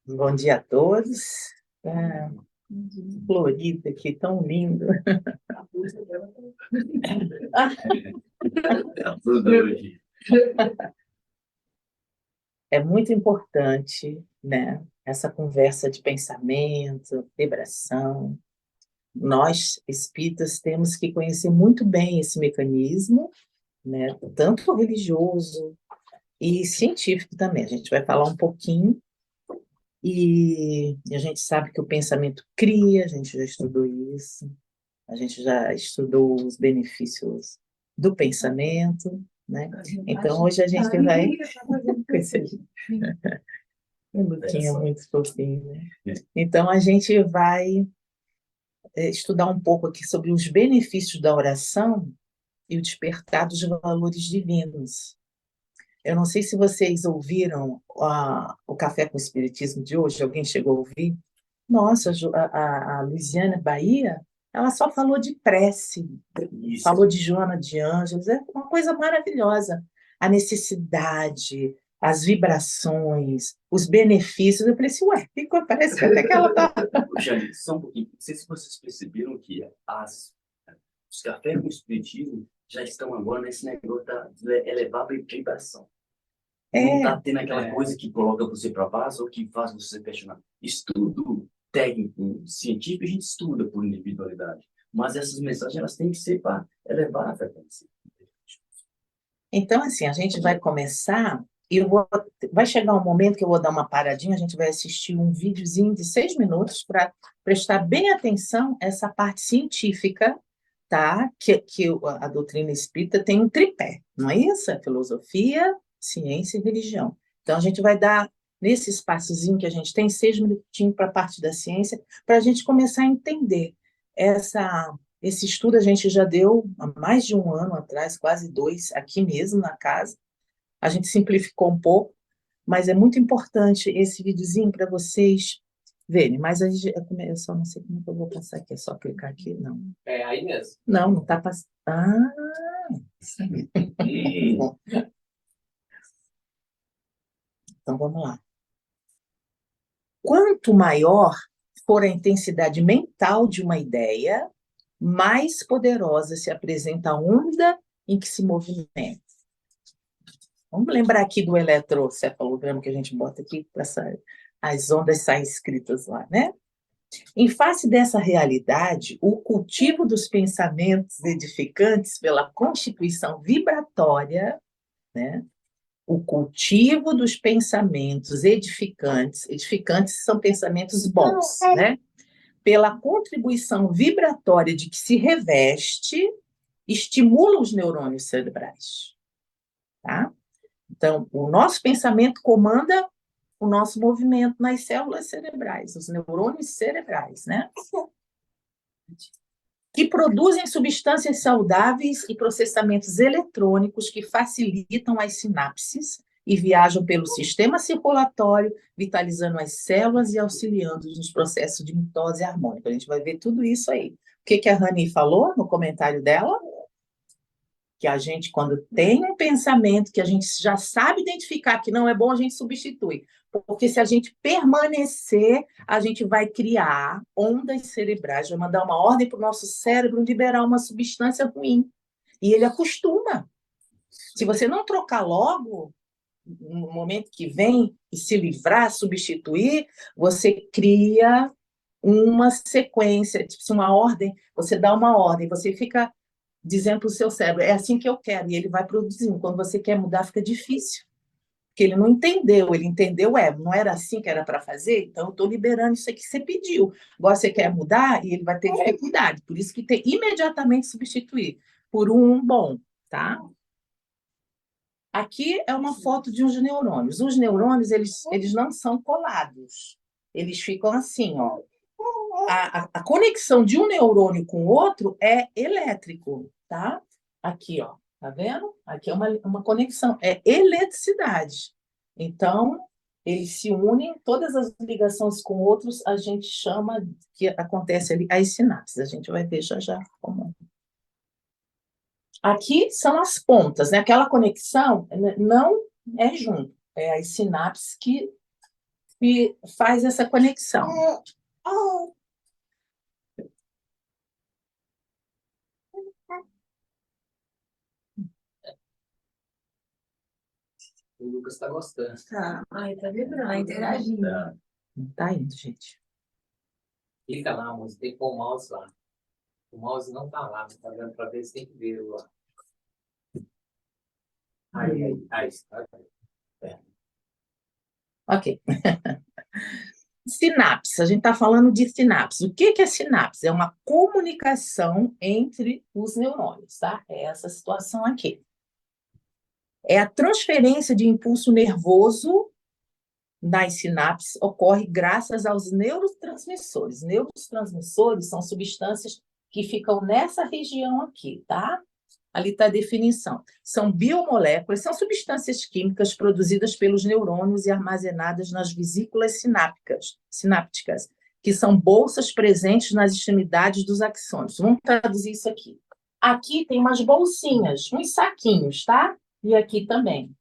Bom dia a todos. Ah, Florida aqui, tão lindo. É muito importante, né, essa conversa de pensamento, vibração. Nós, espíritas, temos que conhecer muito bem esse mecanismo, né, tanto religioso e científico também. A gente vai falar um pouquinho. E a gente sabe que o pensamento cria, a gente já estudou isso, a gente já estudou os benefícios do pensamento, né? Então, hoje a gente vai... O Luquinha é muito fofinho, né? Então, a gente vai estudar um pouco aqui sobre os benefícios da oração e o despertar dos valores divinos. Eu não sei se vocês ouviram o Café com o Espiritismo de hoje, alguém chegou a ouvir? Nossa, a Luiziane Bahia, ela só falou de prece, Isso. falou de Joana de Ângeles, é uma coisa maravilhosa. A necessidade, as vibrações, os benefícios. Eu falei assim, ué, parece que até que ela está... Jane, só um pouquinho. Não sei se vocês perceberam que os cafés com espiritismo já estão agora nesse negócio de elevar a vibração. Não está tendo aquela coisa que coloca você para baixo ou que faz você questionar. Estudo técnico, científico, a gente estuda por individualidade. Mas essas mensagens elas têm que ser para elevar a frequência. Então, assim, a gente vai começar e vai chegar um momento que eu vou dar uma paradinha, a gente vai assistir um videozinho de 6 minutos para prestar bem atenção a essa parte científica, tá? Que a doutrina espírita tem um tripé, não é isso? É filosofia, ciência e religião. Então, a gente vai dar, nesse espaçozinho que a gente tem, 6 minutinhos para a parte da ciência, para a gente começar a entender esse estudo. A gente já deu há mais de 1 ano atrás, quase 2, aqui mesmo na casa. A gente simplificou um pouco, mas é muito importante esse videozinho para vocês verem. Mas eu só não sei como é que eu vou passar aqui, é só clicar aqui? Não. É aí mesmo. Não está passando. Ah! Bom, então vamos lá. Quanto maior for a intensidade mental de uma ideia, mais poderosa se apresenta a onda em que se movimenta. Vamos lembrar aqui do eletrocefalograma que a gente bota aqui, as ondas saem escritas lá, né? Em face dessa realidade, o cultivo dos pensamentos edificantes pela constituição vibratória, né? O cultivo dos pensamentos edificantes são pensamentos bons, né? Pela contribuição vibratória de que se reveste, estimula os neurônios cerebrais, tá? Então, o nosso pensamento comanda o nosso movimento nas células cerebrais, os neurônios cerebrais, né? Que produzem substâncias saudáveis e processamentos eletrônicos que facilitam as sinapses e viajam pelo sistema circulatório, vitalizando as células e auxiliando nos processos de mitose harmônica. A gente vai ver tudo isso aí. O que a Rani falou no comentário dela? Que a gente, quando tem um pensamento que a gente já sabe identificar que não é bom, a gente substitui. Porque se a gente permanecer, a gente vai criar ondas cerebrais, vai mandar uma ordem para o nosso cérebro liberar uma substância ruim. E ele acostuma. Se você não trocar logo, no momento que vem, e se livrar, substituir, você cria uma sequência, tipo uma ordem, você dá uma ordem, você fica dizendo para o seu cérebro, é assim que eu quero, e ele vai produzindo. Quando você quer mudar, fica difícil, porque ele não entendeu, não era assim que era para fazer, então eu estou liberando isso aqui que você pediu. Agora você quer mudar, e ele vai ter dificuldade, por isso que tem imediatamente substituir por um bom, tá? Aqui é uma foto de uns neurônios. Os neurônios, eles não são colados, eles ficam assim, ó. A conexão de um neurônio com o outro é elétrico, tá? Aqui, ó, tá vendo? Aqui é uma conexão, é eletricidade. Então, eles se unem, todas as ligações com outros, a gente chama, que acontece ali, as sinapses. A gente vai ver já já como. Aqui são as pontas, né? Aquela conexão não é junto, é as sinapses que faz essa conexão. O Lucas está gostando. Tá. Ai, tá vibrando, tá interagindo. Tá. Não tá indo, gente. Clica lá, moço, tem que pôr o mouse lá. O mouse não tá lá, mas tá dando para ver se tem que ver lá. Aí, tá. Ok. Sinapse, a gente está falando de sinapse. O que é sinapse? É uma comunicação entre os neurônios, tá? É essa situação aqui. É a transferência de impulso nervoso nas sinapses ocorre graças aos neurotransmissores. Neurotransmissores são substâncias que ficam nessa região aqui, tá? Ali está a definição. São biomoléculas, são substâncias químicas produzidas pelos neurônios e armazenadas nas vesículas sinápticas, que são bolsas presentes nas extremidades dos axônios. Vamos traduzir isso aqui. Aqui tem umas bolsinhas, uns saquinhos, tá? E aqui também.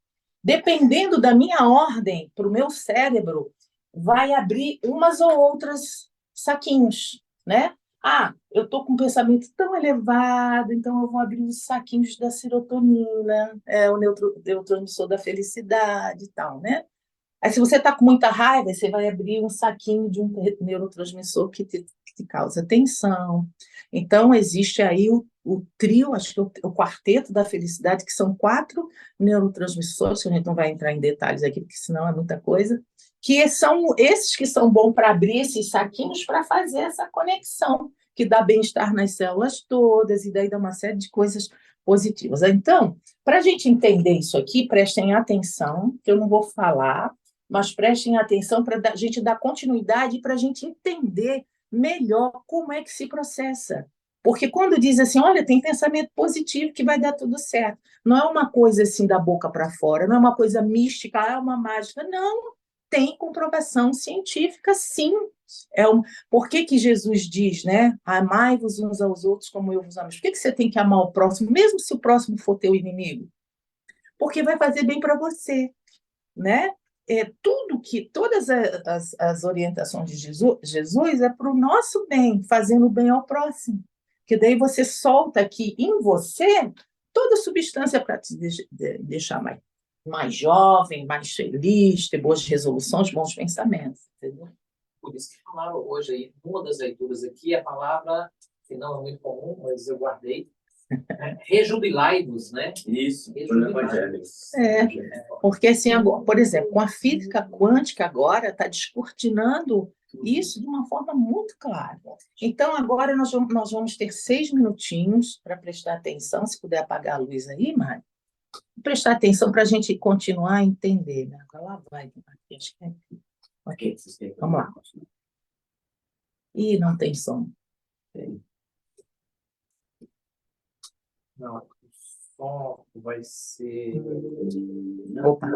Dependendo da minha ordem, para o meu cérebro, vai abrir umas ou outras saquinhos, né? Ah, eu estou com um pensamento tão elevado, então eu vou abrir os saquinhos da serotonina, o neurotransmissor da felicidade e tal, né? Aí, se você está com muita raiva, você vai abrir um saquinho de um neurotransmissor que te causa tensão. Então, existe aí o trio, acho que o quarteto da felicidade, que são 4 neurotransmissores, que a gente não vai entrar em detalhes aqui, porque senão é muita coisa, que são esses que são bons para abrir esses saquinhos para fazer essa conexão, que dá bem-estar nas células todas, e daí dá uma série de coisas positivas. Então, para a gente entender isso aqui, prestem atenção, que eu não vou falar, mas prestem atenção para a gente dar continuidade e para a gente entender melhor como é que se processa. Porque quando diz assim, olha, tem pensamento positivo que vai dar tudo certo, não é uma coisa assim da boca para fora, não é uma coisa mística, é uma mágica, não, tem comprovação científica, sim. Por que Jesus diz, né? Amai-vos uns aos outros como eu vos amo. Por que você tem que amar o próximo, mesmo se o próximo for teu inimigo? Porque vai fazer bem para você, né? Todas as orientações de Jesus é para o nosso bem, fazendo bem ao próximo. Que daí você solta aqui em você toda substância para te deixar mais jovem, mais feliz, ter boas resoluções, bons pensamentos, entendeu? Por isso que falaram hoje aí, uma das leituras aqui, a palavra, que não é muito comum, mas eu guardei, rejubilai-vos, né? Isso, no Evangelho. Porque assim, agora, por exemplo, com a física quântica agora está descortinando isso de uma forma muito clara. Então, agora nós vamos ter 6 minutinhos para prestar atenção, se puder apagar a luz aí, Mari. Prestar atenção para a gente continuar a entender. Né? Agora lá vai. Acho que é aqui. Ok, vamos lá. Ih, não tem som. Não, o som vai ser... Opa.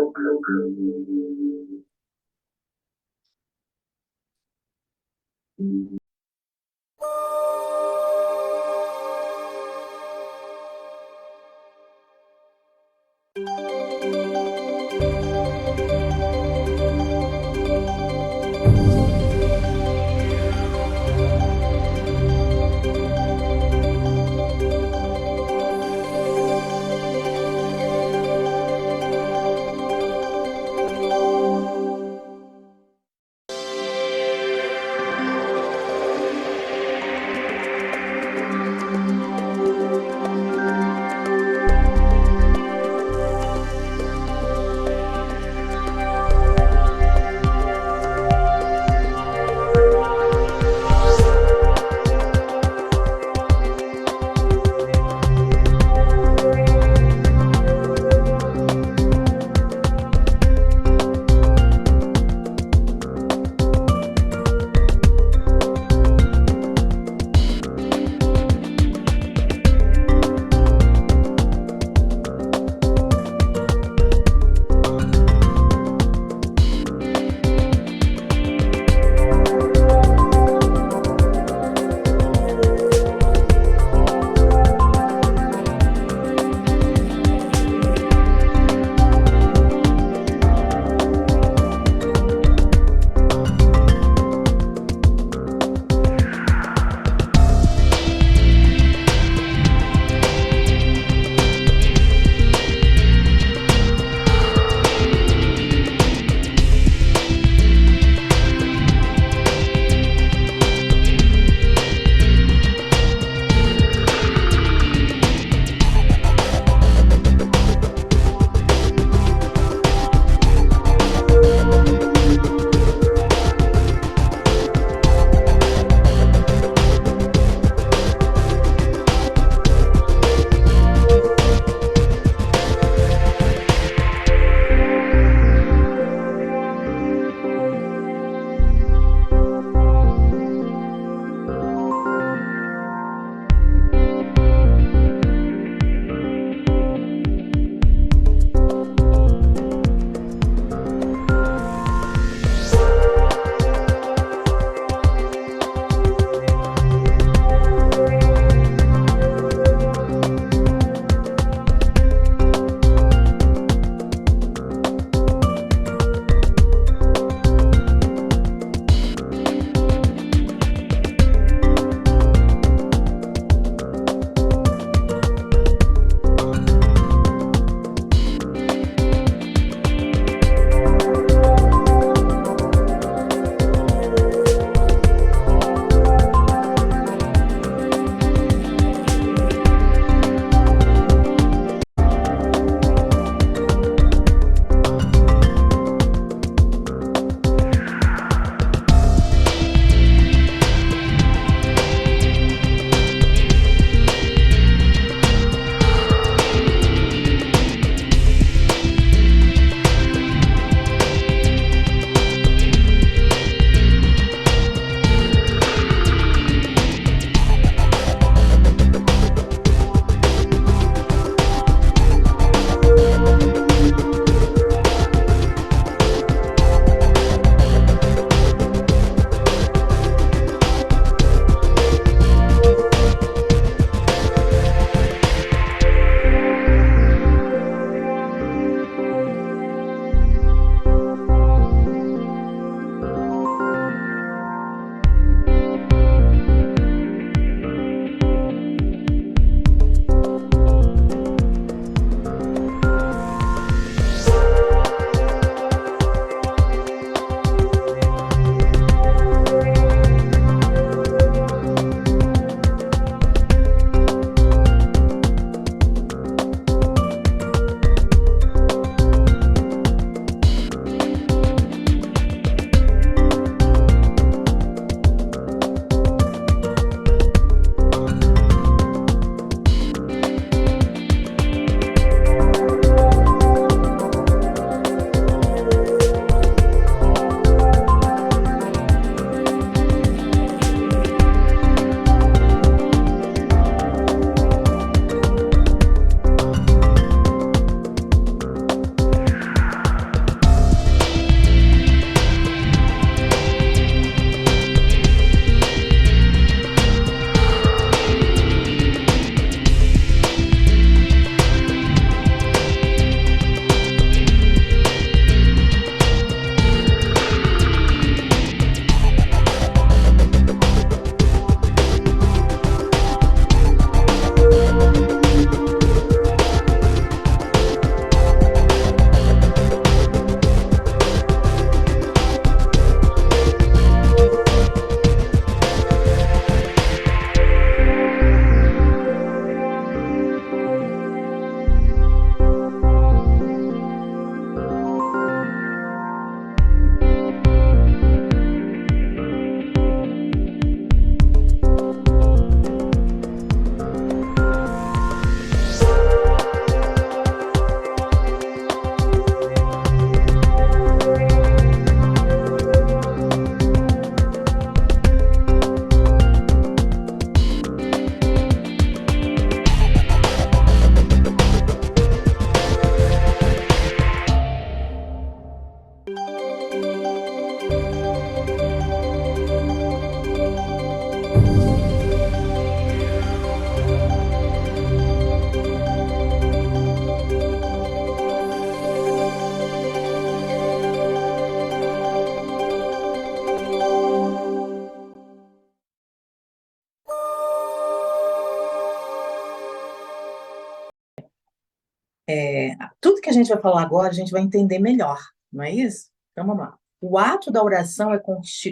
Tudo que a gente vai falar agora, a gente vai entender melhor, não é isso? Então, vamos lá. O ato da oração é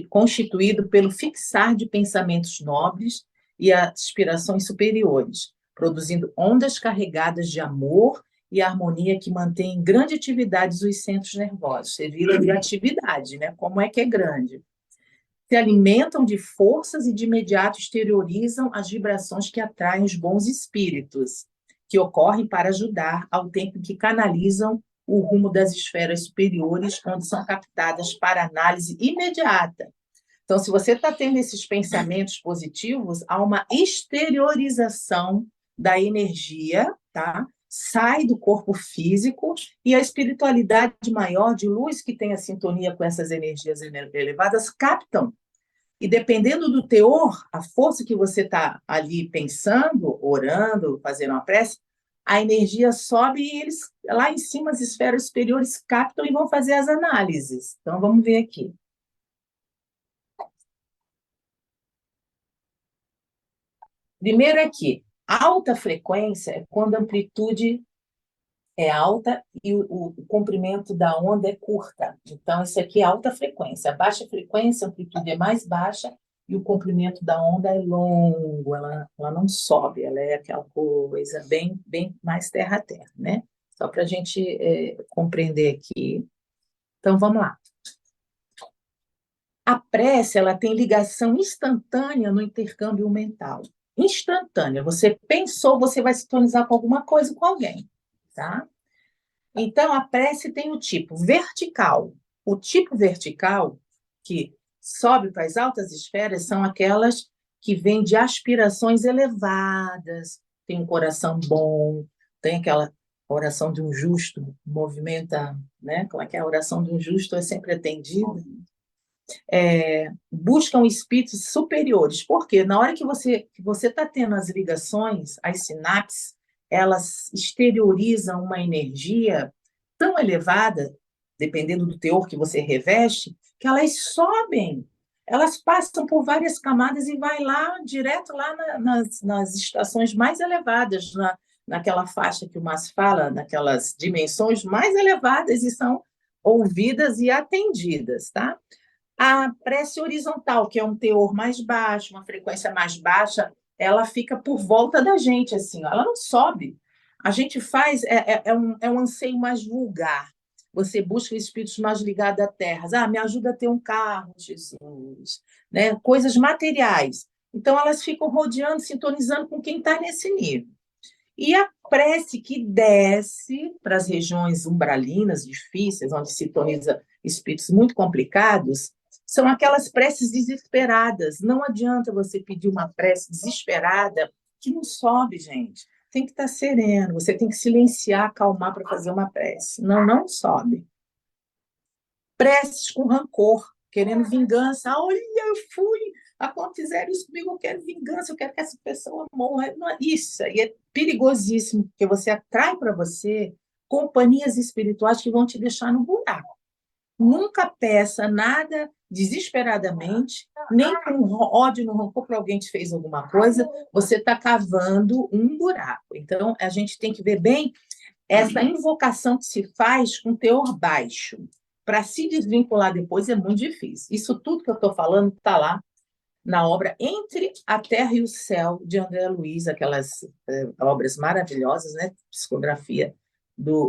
constituído pelo fixar de pensamentos nobres e aspirações superiores, produzindo ondas carregadas de amor e harmonia que mantêm em grande atividade os centros nervosos. Você vira de atividade, né? Como é que é grande? Se alimentam de forças e de imediato exteriorizam as vibrações que atraem os bons espíritos, que ocorrem para ajudar ao tempo que canalizam o rumo das esferas superiores, onde são captadas para análise imediata. Então, se você está tendo esses pensamentos positivos, há uma exteriorização da energia, tá? Sai do corpo físico e a espiritualidade maior de luz que tem a sintonia com essas energias elevadas captam. E dependendo do teor, a força que você está ali pensando, orando, fazendo uma prece, a energia sobe e eles, lá em cima, as esferas superiores captam e vão fazer as análises. Então, vamos ver aqui. Primeiro aqui, alta frequência é quando a amplitude é alta e o comprimento da onda é curta. Então, isso aqui é alta frequência. A baixa frequência, a amplitude é mais baixa e o comprimento da onda é longo, ela não sobe, ela é aquela coisa bem mais terra a terra, né? Só para a gente compreender aqui. Então, vamos lá. A prece, ela tem ligação instantânea no intercâmbio mental. Instantânea. Você pensou, você vai sintonizar com alguma coisa, com alguém, tá? Então, a prece tem o tipo vertical. O tipo vertical, que sobe para as altas esferas, são aquelas que vêm de aspirações elevadas, tem um coração bom, tem aquela oração de um justo, movimenta, né? Como é que é a oração de um justo é sempre atendida? Buscam espíritos superiores. Por quê? Na hora que você está tendo as ligações, as sinapses, elas exteriorizam uma energia tão elevada, dependendo do teor que você reveste, que elas sobem. Elas passam por várias camadas e vai lá, direto lá nas estações mais elevadas, naquela faixa que o Márcio fala, naquelas dimensões mais elevadas e são ouvidas e atendidas, tá? A prece horizontal, que é um teor mais baixo, uma frequência mais baixa, ela fica por volta da gente, assim, ó, ela não sobe. A gente faz, é um anseio mais vulgar. Você busca espíritos mais ligados à terra. Ah, me ajuda a ter um carro, Jesus. Né? Coisas materiais. Então, elas ficam rodeando, sintonizando com quem está nesse nível. E a prece que desce para as regiões umbralinas, difíceis, onde sintoniza espíritos muito complicados, são aquelas preces desesperadas. Não adianta você pedir uma prece desesperada que não sobe, gente. Tem que estar sereno, você tem que silenciar, acalmar para fazer uma prece. Não sobe. Preces com rancor, querendo vingança. Olha, eu fui, fizeram isso comigo, eu quero vingança, eu quero que essa pessoa morra. Isso aí é perigosíssimo, porque você atrai para você companhias espirituais que vão te deixar no buraco. Nunca peça nada desesperadamente, nem com ódio no rancor para alguém te fez alguma coisa, você está cavando um buraco. Então, a gente tem que ver bem essa invocação que se faz com teor baixo. Para se desvincular depois é muito difícil. Isso tudo que eu estou falando está lá na obra Entre a Terra e o Céu, de André Luiz, aquelas obras maravilhosas, né? Psicografia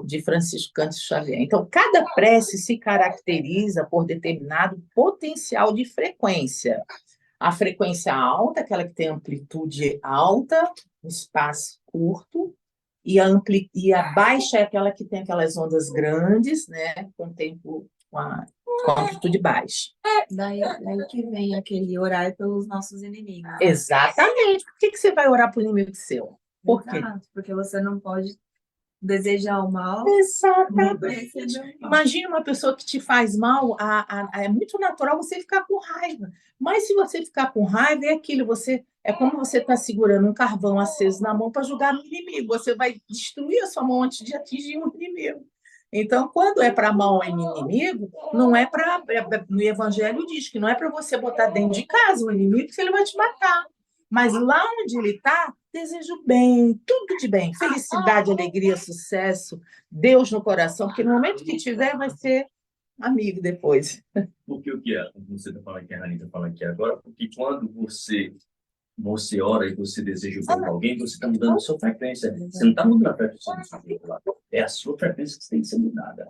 de Francisco Cândido Xavier. Então, cada prece se caracteriza por determinado potencial de frequência. A frequência alta, aquela que tem amplitude alta, um espaço curto, e a baixa é aquela que tem aquelas ondas grandes, né? Com a amplitude baixa. Daí que vem aquele orar pelos nossos inimigos. Exatamente. Por que você vai orar por inimigo seu? Por quê? Exato, porque você não pode desejar o mal. Exatamente. Imagina uma pessoa que te faz mal, é muito natural você ficar com raiva. Mas se você ficar com raiva, é aquilo, é como você está segurando um carvão aceso na mão para jogar no inimigo. Você vai destruir a sua mão antes de atingir um inimigo. Então, quando é para mal em inimigo, não é para. No Evangelho diz que não é para você botar dentro de casa o inimigo, que ele vai te matar. Mas lá onde ele está, desejo bem, tudo de bem, felicidade, alegria, sucesso, Deus no coração, porque no momento que tiver, vai ser amigo depois. Porque o que é? Você está falando que a Ranita fala aqui agora, porque quando você ora e você deseja o bem para alguém, você está mudando a sua frequência. Você não está mudando a frequência do seu celular. É a sua frequência que tem que ser mudada.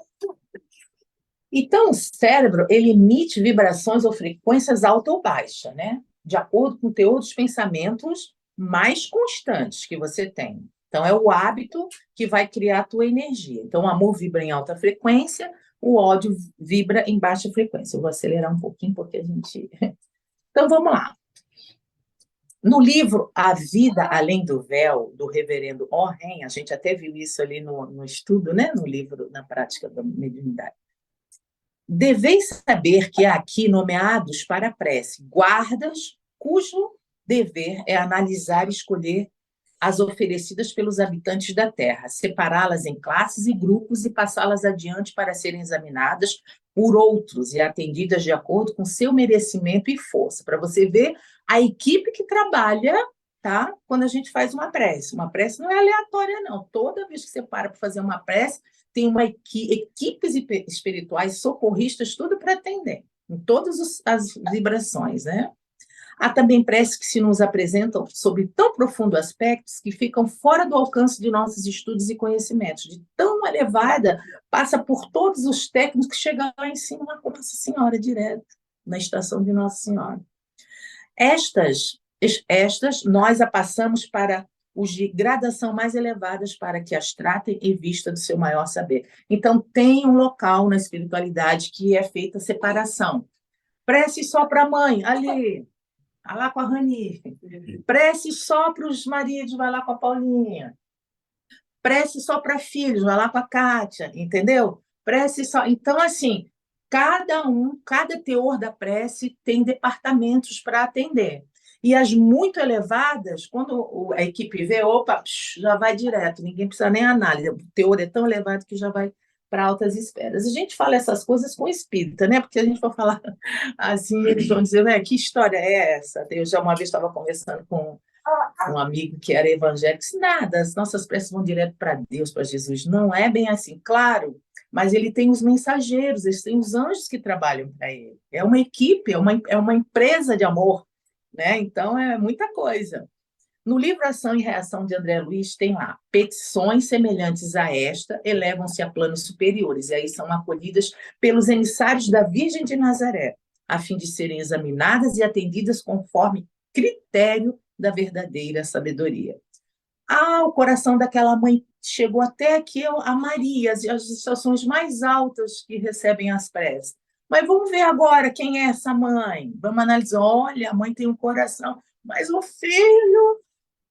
Então, o cérebro, ele emite vibrações ou frequências alta ou baixa, né? De acordo com o teor dos pensamentos mais constantes que você tem. Então, é o hábito que vai criar a tua energia. Então, o amor vibra em alta frequência, o ódio vibra em baixa frequência. Eu vou acelerar um pouquinho, porque a gente... Então, vamos lá. No livro A Vida Além do Véu, do reverendo Oren, a gente até viu isso ali no estudo, né? No livro, na prática da mediunidade. Deveis saber que há aqui nomeados para a prece guardas, cujo dever é analisar e escolher as oferecidas pelos habitantes da terra, separá-las em classes e grupos e passá-las adiante para serem examinadas por outros e atendidas de acordo com seu merecimento e força. Para você ver a equipe que trabalha, tá? Quando a gente faz uma prece. Uma prece não é aleatória, não. Toda vez que você para fazer uma prece, tem equipes espirituais, socorristas, tudo para atender, em todas as vibrações, né? Há também preces que se nos apresentam sobre tão profundos aspectos que ficam fora do alcance de nossos estudos e conhecimentos, de tão elevada, passa por todos os técnicos que chegam lá em cima com Nossa Senhora, direto, na estação de Nossa Senhora. Estas nós a passamos para os de gradação mais elevadas para que as tratem em vista do seu maior saber. Então, tem um local na espiritualidade que é feita a separação. Prece só para a mãe, ali, vai lá com a Rani. Prece só para os maridos, vai lá com a Paulinha. Prece só para filhos, vai lá com a Kátia, entendeu? Prece só... Então, assim, cada teor da prece tem departamentos para atender. E as muito elevadas, quando a equipe vê, opa, já vai direto, ninguém precisa nem análise. O teor é tão elevado que já vai para altas esferas. A gente fala essas coisas com espírita, né? Porque a gente for falar assim, eles vão dizer, né, que história é essa? Eu já uma vez estava conversando com um amigo que era evangélico, disse, nada, as nossas preces vão direto para Deus, para Jesus. Não é bem assim, claro, mas ele tem os mensageiros, eles têm os anjos que trabalham para ele. É uma equipe, é uma empresa de amor, né? Então, é muita coisa. No livro Ação e Reação de André Luiz, tem lá, petições semelhantes a esta elevam-se a planos superiores, e aí são acolhidas pelos emissários da Virgem de Nazaré, a fim de serem examinadas e atendidas conforme critério da verdadeira sabedoria. O coração daquela mãe chegou até aqui a Maria, as estações mais altas que recebem as preces. Mas vamos ver agora quem é essa mãe. Vamos analisar. Olha, a mãe tem um coração, mas o filho,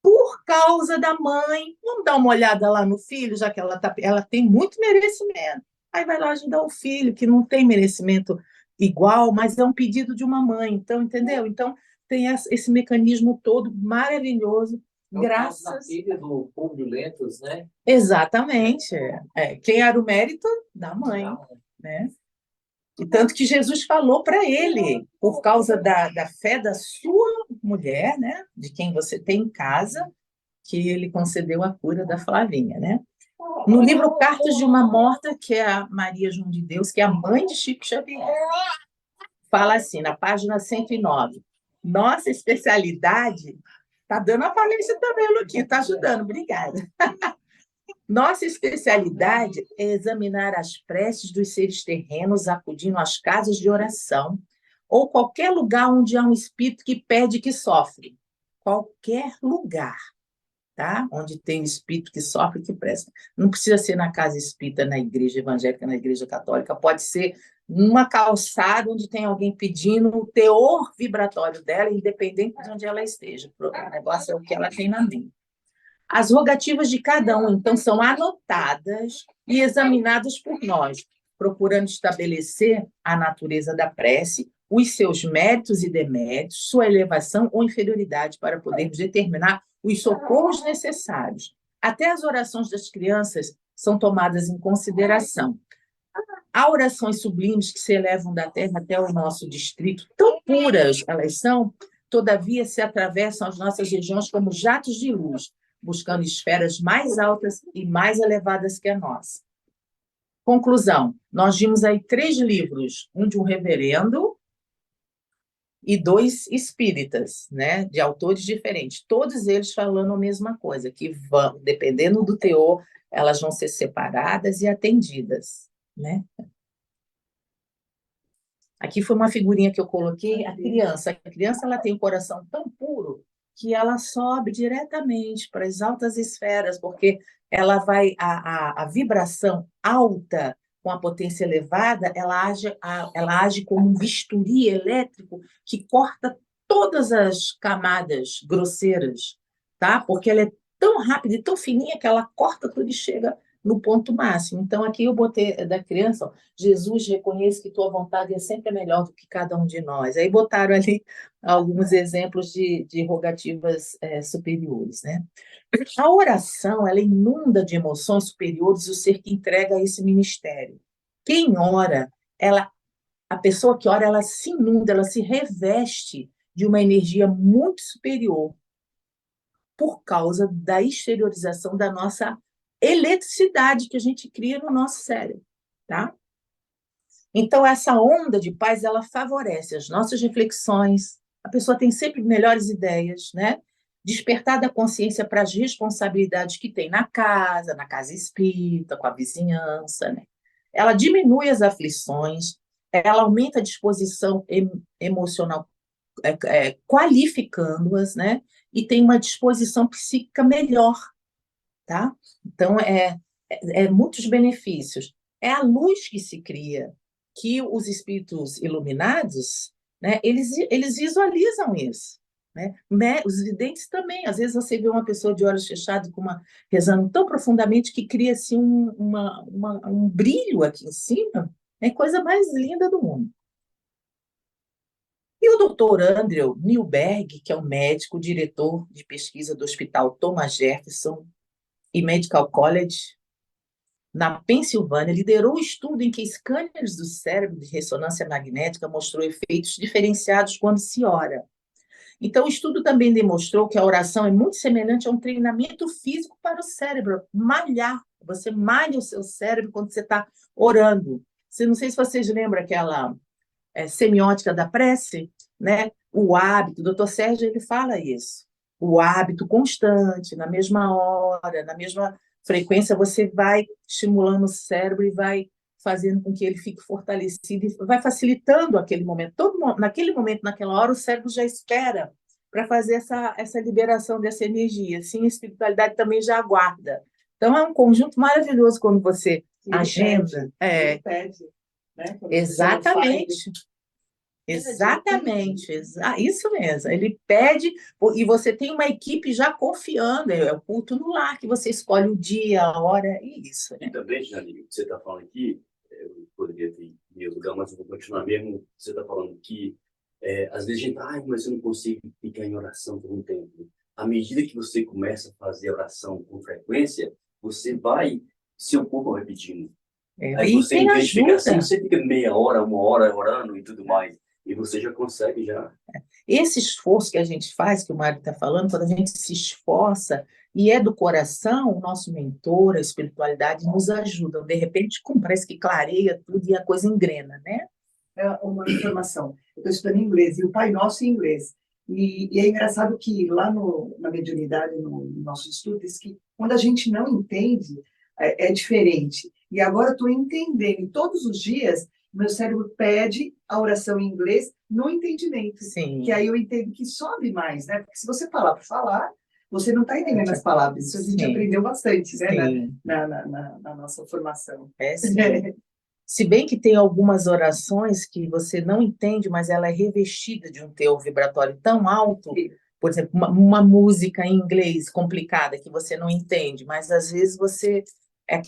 por causa da mãe, vamos dar uma olhada lá no filho, já que ela tem muito merecimento. Aí vai lá ajudar o filho, que não tem merecimento igual, mas é um pedido de uma mãe. Então, entendeu? Então, tem esse mecanismo todo maravilhoso, graças... Na filha do Públio Lentos, né? Exatamente. Quem era o mérito? Da mãe, né? E tanto que Jesus falou para ele, por causa da fé da sua mulher, né? De quem você tem em casa, que ele concedeu a cura da Flavinha, né? No livro Cartas de uma Morta, que é a Maria João de Deus, que é a mãe de Chico Xavier, fala assim, na página 109, nossa especialidade... Está dando a falência também, Luquinha, está ajudando, obrigada. Nossa especialidade é examinar as preces dos seres terrenos acudindo às casas de oração ou qualquer lugar onde há um espírito que pede e que sofre. Qualquer lugar, tá? Onde tem um espírito que sofre e que presta. Não precisa ser na casa espírita, na igreja evangélica, na igreja católica, pode ser numa calçada onde tem alguém pedindo o teor vibratório dela, independente de onde ela esteja. O negócio é o que ela tem na mente. As rogativas de cada um, então, são anotadas e examinadas por nós, procurando estabelecer a natureza da prece, os seus méritos e deméritos, sua elevação ou inferioridade, para podermos determinar os socorros necessários. Até as orações das crianças são tomadas em consideração. Há orações sublimes que se elevam da terra até o nosso distrito, tão puras elas são, todavia se atravessam as nossas regiões como jatos de luz, buscando esferas mais altas e mais elevadas que a nossa. Conclusão, nós vimos aí 3 livros, um de um reverendo e 2 espíritas, né, de autores diferentes, todos eles falando a mesma coisa, que vão, dependendo do teor, elas vão ser separadas e atendidas, né? Aqui foi uma figurinha que eu coloquei, a criança. A criança ela tem o coração tão puro que ela sobe diretamente para as altas esferas, porque ela vai, a vibração alta com a potência elevada, ela age como um bisturi elétrico que corta todas as camadas grosseiras, tá? Porque ela é tão rápida e tão fininha que ela corta tudo e chega no ponto máximo. Então, aqui eu botei da criança, ó, Jesus, reconheço que tua vontade é sempre melhor do que cada um de nós. Aí botaram ali alguns exemplos de rogativas superiores, né? A oração, ela inunda de emoções superiores o ser que entrega a esse ministério. Quem ora, a pessoa que ora, ela se inunda, ela se reveste de uma energia muito superior por causa da exteriorização da nossa eletricidade que a gente cria no nosso cérebro, tá? Então, essa onda de paz, ela favorece as nossas reflexões, a pessoa tem sempre melhores ideias, né? Despertar da consciência para as responsabilidades que tem na casa espírita, com a vizinhança, né? Ela diminui as aflições, ela aumenta a disposição emocional, qualificando-as, né? E tem uma disposição psíquica melhor, tá? Então, muitos benefícios. É a luz que se cria, que os espíritos iluminados, né, eles visualizam isso. Né? Os videntes também. Às vezes você vê uma pessoa de olhos fechados rezando tão profundamente que cria-se um brilho aqui em cima. É a coisa mais linda do mundo. E o doutor Andrew Newberg, que é um médico, diretor de pesquisa do Hospital Thomas Jefferson e Medical College, na Pensilvânia, liderou o estudo em que scanners do cérebro de ressonância magnética mostrou efeitos diferenciados quando se ora. Então, o estudo também demonstrou que a oração é muito semelhante a um treinamento físico para o cérebro, malhar. Você malha o seu cérebro quando você está orando. Não sei se vocês lembram aquela semiótica da prece, né? O hábito, o doutor Sérgio ele fala isso. O hábito constante, na mesma hora, na mesma frequência, você vai estimulando o cérebro e vai fazendo com que ele fique fortalecido e vai facilitando aquele momento. Naquele momento, naquela hora, o cérebro já espera para fazer essa liberação dessa energia. Assim, a espiritualidade também já aguarda. Então, é um conjunto maravilhoso quando você agenda. Ele pede, né? Exatamente. Exatamente, isso mesmo. Ele pede, e você tem uma equipe já confiando, é o culto no lar, que você escolhe o dia, a hora, e isso. Né? E também, Janine, o que você está falando aqui, eu poderia ter em outro lugar, mas eu vou continuar mesmo. Você está falando que, às vezes a gente, mas eu não consigo ficar em oração por um tempo. À medida que você começa a fazer oração com frequência, você vai, seu corpo vai repetindo. Aí você, em vez de ficar assim, você fica meia hora, 1 hora orando e tudo mais. E você já consegue, já. Esse esforço que a gente faz, que o Mário está falando, quando a gente se esforça e é do coração, o nosso mentor, a espiritualidade nos ajudam. De repente, parece que clareia tudo e a coisa engrena, né? É uma informação. Eu estou estudando inglês, e o Pai Nosso em inglês. E é engraçado que lá na mediunidade, no nosso estudo, diz que quando a gente não entende, é diferente. E agora eu estou entendendo. E todos os dias, meu cérebro pede a oração em inglês no entendimento. Sim. Que aí eu entendo que sobe mais, né? Porque se você falar por falar, você não está entendendo as palavras. Isso a gente aprendeu bastante, né? Na nossa formação. Sim. Se bem que tem algumas orações que você não entende, mas ela é revestida de um teor vibratório tão alto, por exemplo, uma música em inglês complicada que você não entende, mas às vezes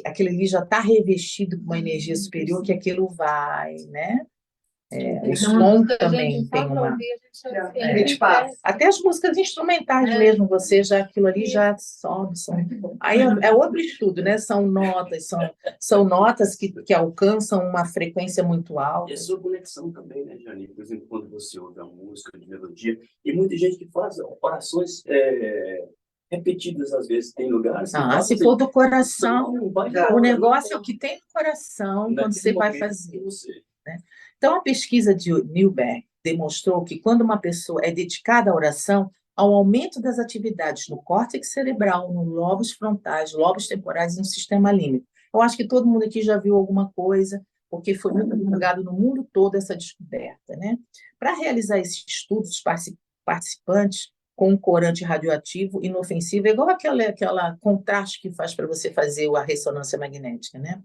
aquele ali já está revestido com uma energia superior que aquilo vai, né? O som também gente tem só pra uma... ouvir, a gente A assim, gente passa. Até as músicas instrumentais É. mesmo, você já, aquilo ali já sobe, sobe. Aí é outro estudo, né? São notas que alcançam uma frequência muito E alta. a sua conexão também, né, Jane? Por exemplo, quando você ouve a música de melodia, e muita gente que faz orações repetidas, às vezes, tem lugares que faz, Se for do coração, não vai o embora, negócio é não o que tem no coração quando naquele você vai momento fazer. que você- Então, a pesquisa de Newberg demonstrou que quando uma pessoa é dedicada à oração, há um aumento das atividades no córtex cerebral, nos lobos frontais, lobos temporais e no sistema límbico. Eu acho que todo mundo aqui já viu alguma coisa, porque foi muito divulgado no mundo todo essa descoberta, né? Para realizar esses estudos, os participantes com um corante radioativo inofensivo, é igual aquela contraste que faz para você fazer a ressonância magnética, né?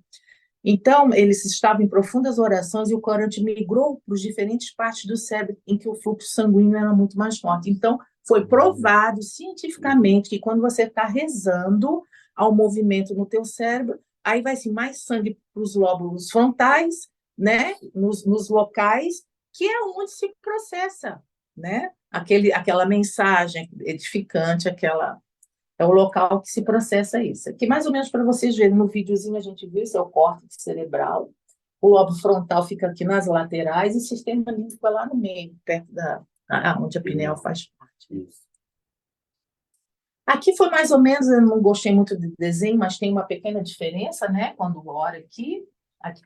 Então, eles estavam em profundas orações e o corante migrou para as diferentes partes do cérebro em que o fluxo sanguíneo era muito mais forte. Então, foi provado cientificamente que quando você está rezando, há um movimento no teu cérebro, aí vai assim, mais sangue para os lóbulos frontais, né? Nos locais que é onde se processa, né? Aquela mensagem edificante, é o local que se processa isso. Aqui, mais ou menos para vocês verem, no videozinho a gente viu, isso é o córtex cerebral, o lobo frontal fica aqui nas laterais e o sistema límbico é lá no meio, perto onde a pineal faz parte. Isso. Aqui foi mais ou menos, eu não gostei muito do desenho, mas tem uma pequena diferença, né? Quando ora aqui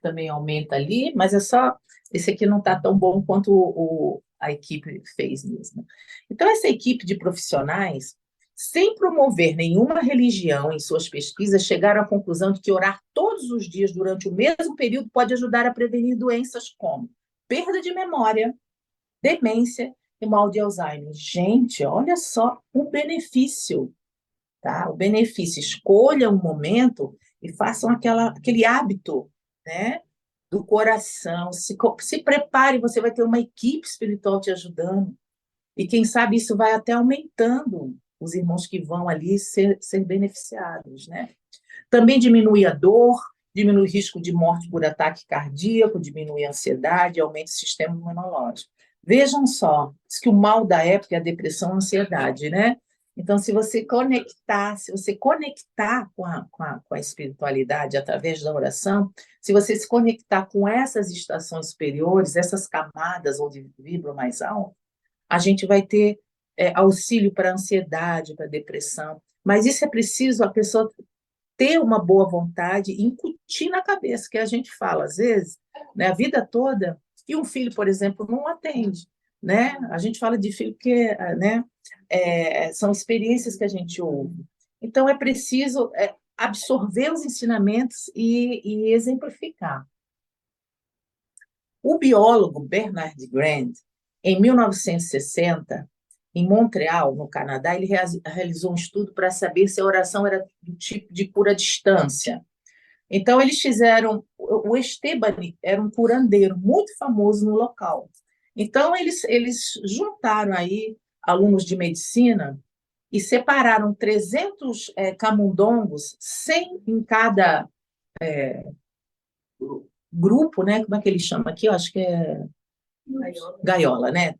também aumenta ali, mas esse aqui não está tão bom quanto a equipe fez mesmo. Então, essa equipe de profissionais, sem promover nenhuma religião em suas pesquisas, chegaram à conclusão de que orar todos os dias durante o mesmo período pode ajudar a prevenir doenças como perda de memória, demência e mal de Alzheimer. Gente, olha só o benefício, tá? O benefício. Escolha um momento e façam aquele hábito, né? Do coração. Se prepare, você vai ter uma equipe espiritual te ajudando. E quem sabe isso vai até aumentando os irmãos que vão ali ser beneficiados, né? Também diminui a dor, diminui o risco de morte por ataque cardíaco, diminui a ansiedade, aumenta o sistema imunológico. Vejam só, diz que o mal da época é a depressão e a ansiedade, né? Então, se você conectar com a espiritualidade através da oração, se você se conectar com essas estações superiores, essas camadas onde vibram mais alto, a gente vai ter auxílio para a ansiedade, para a depressão. Mas isso é preciso a pessoa ter uma boa vontade e incutir na cabeça, que a gente fala, às vezes, né, a vida toda, e um filho, por exemplo, não atende, né? A gente fala de filho porque, né, são experiências que a gente ouve. Então, é preciso absorver os ensinamentos e exemplificar. O biólogo Bernard Grand, em 1960, em Montreal, no Canadá, ele realizou um estudo para saber se a oração era do tipo de cura à distância. Então, eles fizeram... O Esteban era um curandeiro muito famoso no local. Então, eles juntaram aí alunos de medicina e separaram 300 camundongos, 100 em cada grupo, né? Como é que ele chama aqui? Eu acho que é gaiola, né?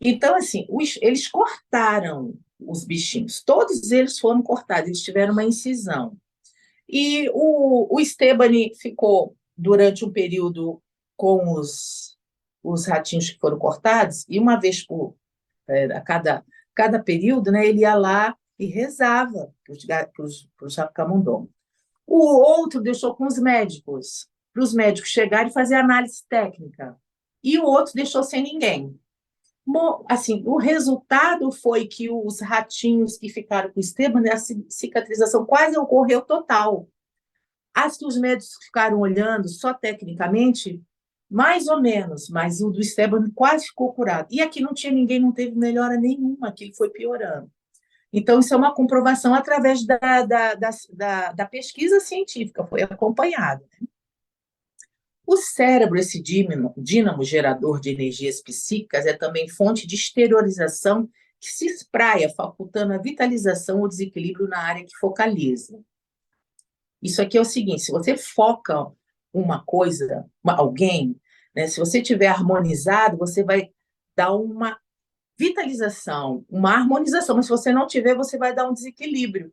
Então, assim, eles cortaram os bichinhos, todos eles foram cortados, eles tiveram uma incisão. E o Esteban ficou durante um período com os ratinhos que foram cortados, e uma vez a cada período, né, ele ia lá e rezava para os camundongos. O outro deixou com os médicos, para os médicos chegarem e fazer análise técnica. E o outro deixou sem ninguém. Assim, o resultado foi que os ratinhos que ficaram com o Esteban, a cicatrização quase ocorreu total. As que os médicos ficaram olhando só tecnicamente, mais ou menos, mas o do Esteban quase ficou curado. E aqui não tinha ninguém, não teve melhora nenhuma, aqui foi piorando. Então, isso é uma comprovação através da pesquisa científica, foi acompanhado. O cérebro, esse dínamo gerador de energias psíquicas, é também fonte de exteriorização que se espraia, facultando a vitalização ou desequilíbrio na área que focaliza. Isso aqui é o seguinte, se você foca uma coisa, alguém, né? Se você estiver harmonizado, você vai dar uma vitalização, uma harmonização, mas se você não tiver, você vai dar um desequilíbrio.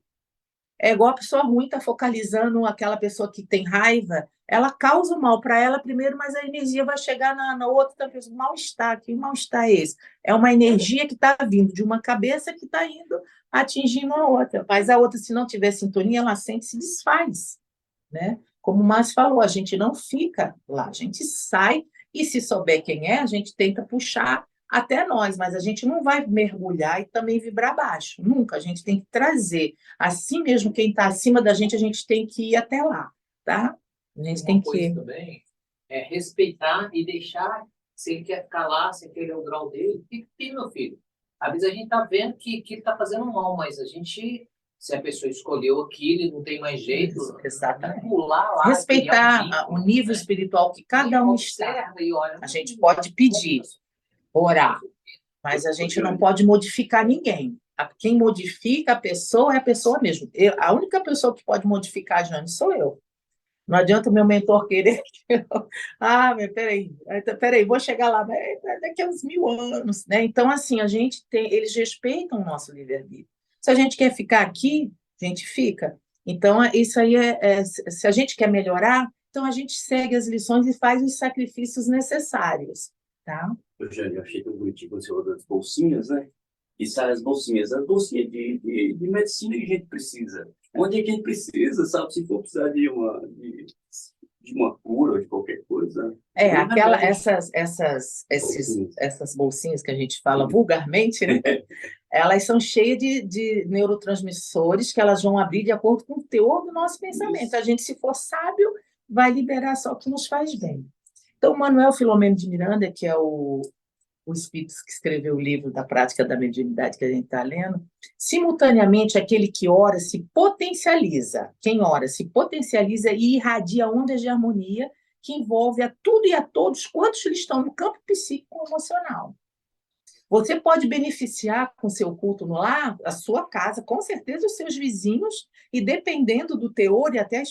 É igual a pessoa ruim está focalizando aquela pessoa que tem raiva, ela causa o mal para ela primeiro, mas a energia vai chegar na outra pessoa. Mal-estar, que mal-estar é esse? É uma energia que está vindo de uma cabeça que está indo atingindo a outra. Mas a outra, se não tiver sintonia, ela sente e se desfaz, né? Como o Márcio falou, a gente não fica lá, a gente sai e se souber quem é, a gente tenta puxar até nós, mas a gente não vai mergulhar e também vibrar baixo, nunca. A gente tem que trazer, assim mesmo quem está acima da gente, a gente tem que ir até lá, tá? A gente tem Uma coisa que... também é respeitar e deixar, se ele quer ficar lá, se aquele é o grau dele, fica aqui, meu filho. Às vezes a gente tá vendo que ele tá fazendo mal, mas a gente, se a pessoa escolheu aquilo e não tem mais jeito, Exatamente. pular lá, Respeitar criar um o vínculo, nível né? espiritual que cada E um está. observa e olha. A gente pode pedir, orar, mas a gente não pode modificar ninguém. Quem modifica a pessoa é a pessoa mesmo. A única pessoa que pode modificar a Jane sou eu. Não adianta o meu mentor querer que eu... Ah, mas peraí, vou chegar lá, mas daqui a uns 1000 anos, né? Então, assim, eles respeitam o nosso livre-arbítrio. Se a gente quer ficar aqui, a gente fica. Então, isso aí se a gente quer melhorar, então a gente segue as lições e faz os sacrifícios necessários, tá? Eu achei tão bonitinho quando você falou das bolsinhas, né? E sai as bolsinhas de medicina que a gente precisa. Onde é que a gente precisa, sabe? Se for precisar de uma cura ou de qualquer coisa. Um remédio. Bolsinhas. Essas bolsinhas que a gente fala Uhum. vulgarmente, né? Elas são cheias de neurotransmissores que elas vão abrir de acordo com o teor do nosso pensamento. Isso. A gente, se for sábio, vai liberar só o que nos faz bem. Então, Manuel Filomeno de Miranda, que é o espírito que escreveu o livro da prática da mediunidade que a gente está lendo, simultaneamente aquele que ora se potencializa. Quem ora se potencializa e irradia ondas de harmonia que envolve a tudo e a todos quantos estão no campo psíquico-emocional. Você pode beneficiar com seu culto no lar, a sua casa, com certeza os seus vizinhos, e dependendo do teor e até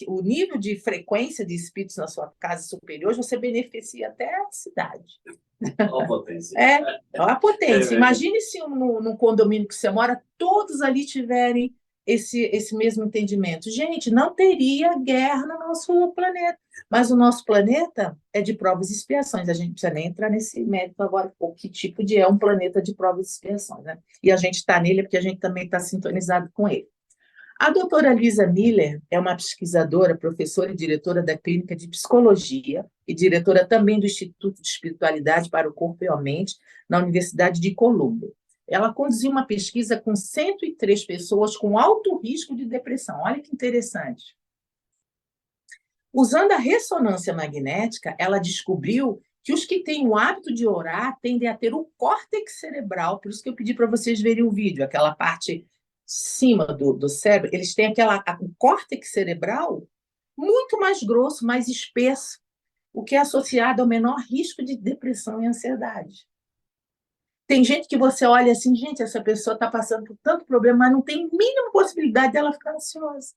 o nível de frequência de espíritos na sua casa superior, você beneficia até a cidade. Olha a potência. Olha a potência. Imagine se no condomínio que você mora, todos ali tiverem esse mesmo entendimento. Gente, não teria guerra no nosso planeta. Mas o nosso planeta é de provas e expiações. A gente não precisa nem entrar nesse mérito agora, o que tipo de é um planeta de provas e expiações, né? E a gente está nele porque a gente também está sintonizado com ele. A doutora Lisa Miller é uma pesquisadora, professora e diretora da Clínica de Psicologia e diretora também do Instituto de Espiritualidade para o Corpo e a Mente na Universidade de Colômbia. Ela conduziu uma pesquisa com 103 pessoas com alto risco de depressão. Olha que interessante. Usando a ressonância magnética, ela descobriu que os que têm o hábito de orar tendem a ter o córtex cerebral, por isso que eu pedi para vocês verem o vídeo, aquela parte cima do cérebro, eles têm o córtex cerebral muito mais grosso, mais espesso, o que é associado ao menor risco de depressão e ansiedade. Tem gente que você olha assim, gente, essa pessoa está passando por tanto problema, mas não tem mínima possibilidade dela ficar ansiosa.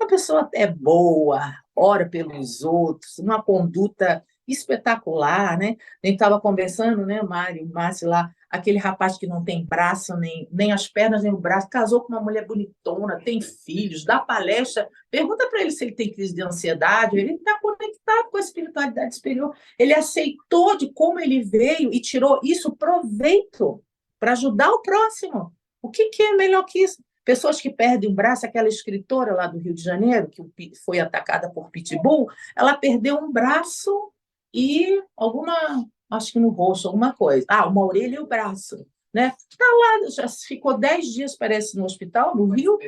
A pessoa é boa, ora pelos outros, uma conduta espetacular, né? A gente estava conversando, né, Márcio lá, aquele rapaz que não tem braço, nem as pernas, nem o braço, casou com uma mulher bonitona, tem filhos, dá palestra, pergunta para ele se ele tem crise de ansiedade, ele está conectado com a espiritualidade superior, ele aceitou de como ele veio e tirou isso proveito para ajudar o próximo. O que é melhor que isso? Pessoas que perdem um braço, aquela escritora lá do Rio de Janeiro, que foi atacada por pitbull, ela perdeu um braço e acho que no rosto, alguma coisa. Uma orelha e o braço. Né? Tá lá, já ficou 10 dias, parece, no hospital, no Rio.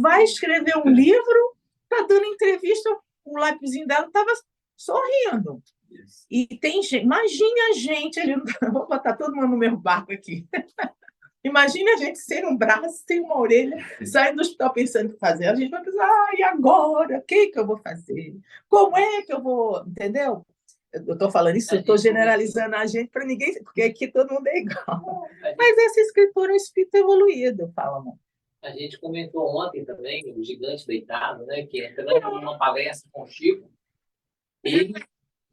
Vai escrever um livro, está dando entrevista, o lápisinho dela estava sorrindo. E tem gente, imagine a gente, vou botar todo mundo no meu barco aqui. Imagina a gente sem um braço, sem uma orelha, saindo do hospital pensando o que fazer. A gente vai pensar, e agora? O que eu vou fazer? Como é que eu vou? Entendeu? Eu estou falando isso, eu estou generalizando a gente para ninguém, porque aqui todo mundo é igual. Mas essa escritora é um espírito evoluído, fala, amor. A gente comentou ontem também, o Gigante Deitado, né, que entrando numa palestra com o Chico, ele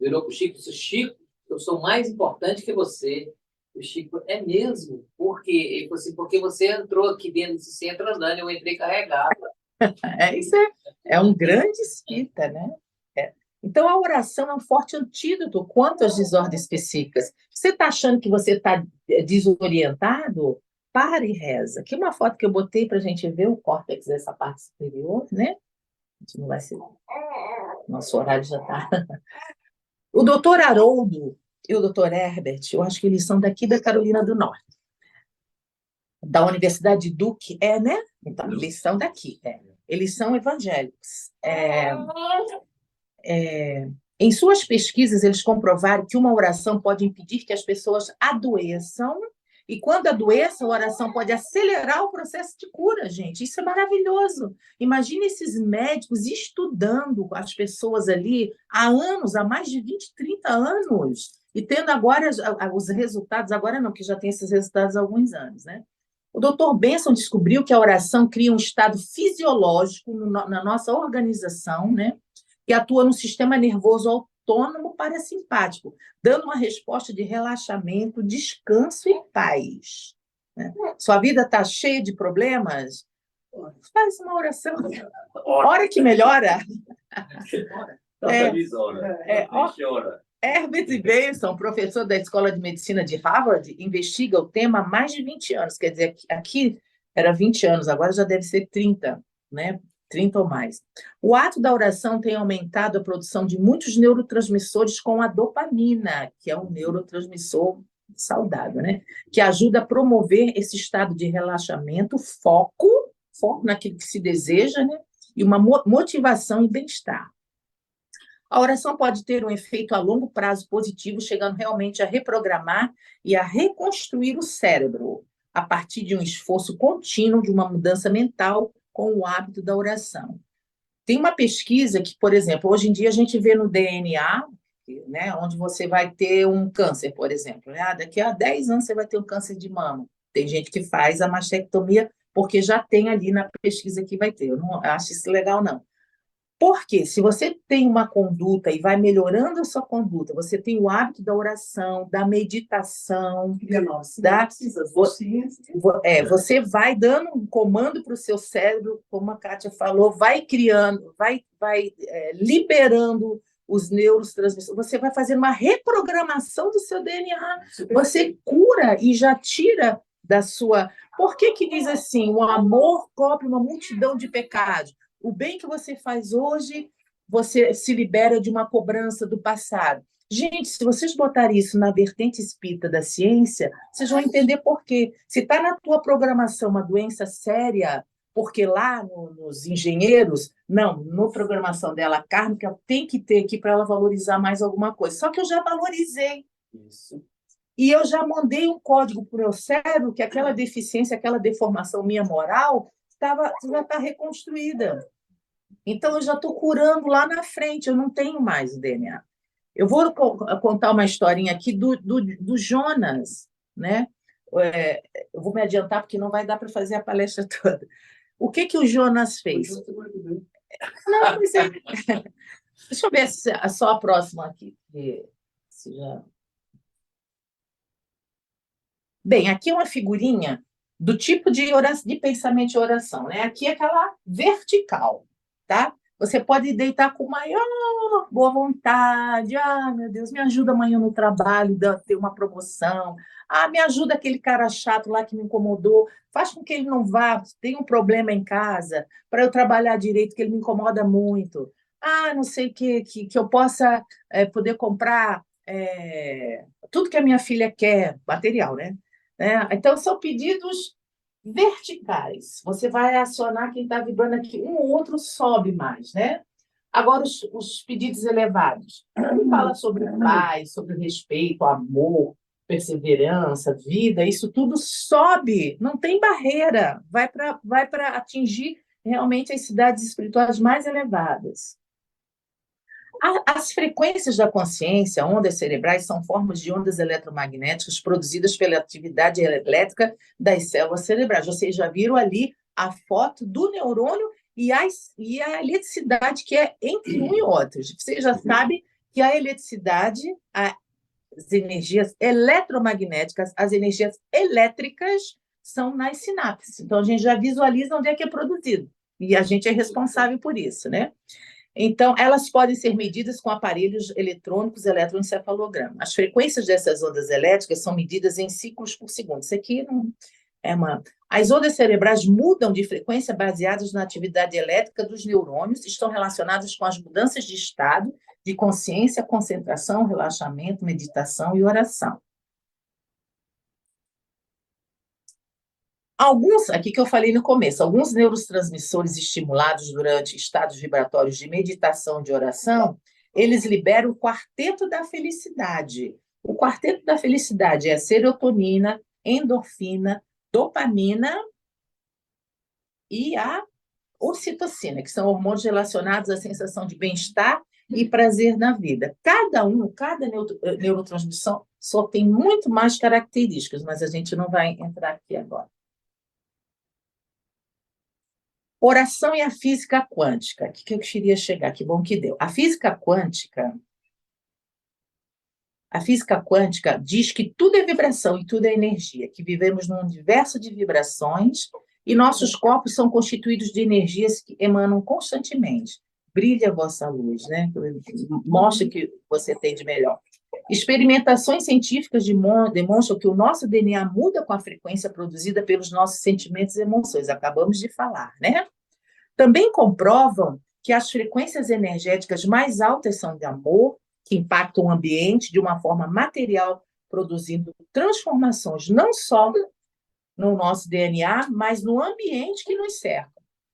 virou para o Chico e disse: Chico, eu sou mais importante que você. O Chico, é mesmo? Por quê? Ele falou assim: porque você entrou aqui dentro desse centro andando, eu entrei carregado. Isso é um grande espírita, né? É. Então, a oração é um forte antídoto quanto às desordens psíquicas. Você está achando que você está desorientado? Para e reza. Aqui uma foto que eu botei para a gente ver o córtex dessa parte superior, né? A gente não vai ser... Nosso horário já está... O doutor Haroldo e o doutor Herbert, eu acho que eles são daqui da Carolina do Norte, da Universidade de Duke, né? Então, eles são daqui, Eles são evangélicos. Em suas pesquisas, eles comprovaram que uma oração pode impedir que as pessoas adoeçam, e quando adoeçam, a oração pode acelerar o processo de cura, gente. Isso é maravilhoso. Imagine esses médicos estudando as pessoas ali há anos, há mais de 20, 30 anos, e tendo agora os resultados, agora não, que já tem esses resultados há alguns anos, né? O Dr. Benson descobriu que a oração cria um estado fisiológico na nossa organização, né? Que atua no sistema nervoso autônomo parasimpático, dando uma resposta de relaxamento, descanso e paz. Né? Sua vida está cheia de problemas? Faz uma oração. Hora que melhora. Herbert Benson, professor da Escola de Medicina de Harvard, investiga o tema há mais de 20 anos. Quer dizer, aqui era 20 anos, agora já deve ser 30, né? 30 ou mais. O ato da oração tem aumentado a produção de muitos neurotransmissores com a dopamina, que é um neurotransmissor saudável, né? Que ajuda a promover esse estado de relaxamento, foco naquilo que se deseja, né? E uma motivação e bem-estar. A oração pode ter um efeito a longo prazo positivo, chegando realmente a reprogramar e a reconstruir o cérebro, a partir de um esforço contínuo de uma mudança mental com o hábito da oração. Tem uma pesquisa que, por exemplo, hoje em dia a gente vê no DNA, né, onde você vai ter um câncer, por exemplo. Né? Daqui a 10 anos você vai ter um câncer de mama. Tem gente que faz a mastectomia porque já tem ali na pesquisa que vai ter. Eu não acho isso legal, não. Porque se você tem uma conduta e vai melhorando a sua conduta, você tem o hábito da oração, da meditação, você vai dando um comando para o seu cérebro, como a Kátia falou, vai criando, vai liberando os neurotransmissores, você vai fazendo uma reprogramação do seu DNA, você cura e já tira da sua... Por que diz assim, o amor cobre uma multidão de pecados? O bem que você faz hoje, você se libera de uma cobrança do passado. Gente, se vocês botarem isso na vertente espírita da ciência, vocês vão entender por quê. Se está na tua programação uma doença séria, porque lá nos engenheiros, não, na programação dela kármica, tem que ter aqui para ela valorizar mais alguma coisa. Só que eu já valorizei. Isso. E eu já mandei um código para o meu cérebro que aquela deficiência, aquela deformação minha moral, já está reconstruída. Então, eu já estou curando lá na frente, eu não tenho mais o DNA. Eu vou contar uma historinha aqui do Jonas, né? Eu vou me adiantar, porque não vai dar para fazer a palestra toda. O que o Jonas fez? Não, mas deixa eu ver só a próxima aqui. Bem, aqui é uma figurinha do tipo de pensamento de oração, né? Aqui é aquela vertical, tá? Você pode deitar com maior boa vontade. Ah, meu Deus, me ajuda amanhã no trabalho, ter uma promoção. Ah, me ajuda aquele cara chato lá que me incomodou. Faz com que ele não vá, tem um problema em casa, para eu trabalhar direito, que ele me incomoda muito. Ah, não sei que eu possa poder comprar tudo que a minha filha quer, material, né? Então, são pedidos verticais. Você vai acionar quem está vibrando aqui. Um ou outro sobe mais, né? Agora, os pedidos elevados. Ele fala sobre paz, sobre respeito, amor, perseverança, vida. Isso tudo sobe, não tem barreira. Vai para atingir realmente as cidades espirituais mais elevadas. As frequências da consciência, ondas cerebrais, são formas de ondas eletromagnéticas produzidas pela atividade elétrica das células cerebrais. Vocês já viram ali a foto do neurônio e a eletricidade que é entre um e outro. Vocês já sabem que a eletricidade, as energias eletromagnéticas, as energias elétricas são nas sinapses. Então, a gente já visualiza onde é que é produzido. E a gente é responsável por isso, né? Então, elas podem ser medidas com aparelhos eletrônicos eletroencefalograma. As frequências dessas ondas elétricas são medidas em ciclos por segundo. Isso aqui não é uma... As ondas cerebrais mudam de frequência baseadas na atividade elétrica dos neurônios, estão relacionadas com as mudanças de estado, de consciência, concentração, relaxamento, meditação e oração. Alguns, aqui que eu falei no começo, alguns neurotransmissores estimulados durante estados vibratórios de meditação, de oração, eles liberam o quarteto da felicidade. O quarteto da felicidade é a serotonina, endorfina, dopamina e a ocitocina, que são hormônios relacionados à sensação de bem-estar e prazer na vida. Cada neurotransmissor só tem muito mais características, mas a gente não vai entrar aqui agora. Oração e a física quântica. O que eu queria chegar? Que bom que deu. A física quântica diz que tudo é vibração e tudo é energia, que vivemos num universo de vibrações e nossos corpos são constituídos de energias que emanam constantemente. Brilha a vossa luz, né? Mostra o que você tem de melhor. Experimentações científicas demonstram que o nosso DNA muda com a frequência produzida pelos nossos sentimentos e emoções. Acabamos de falar, né? Também comprovam que as frequências energéticas mais altas são de amor, que impactam o ambiente de uma forma material, produzindo transformações não só no nosso DNA, mas no ambiente que nos cerca.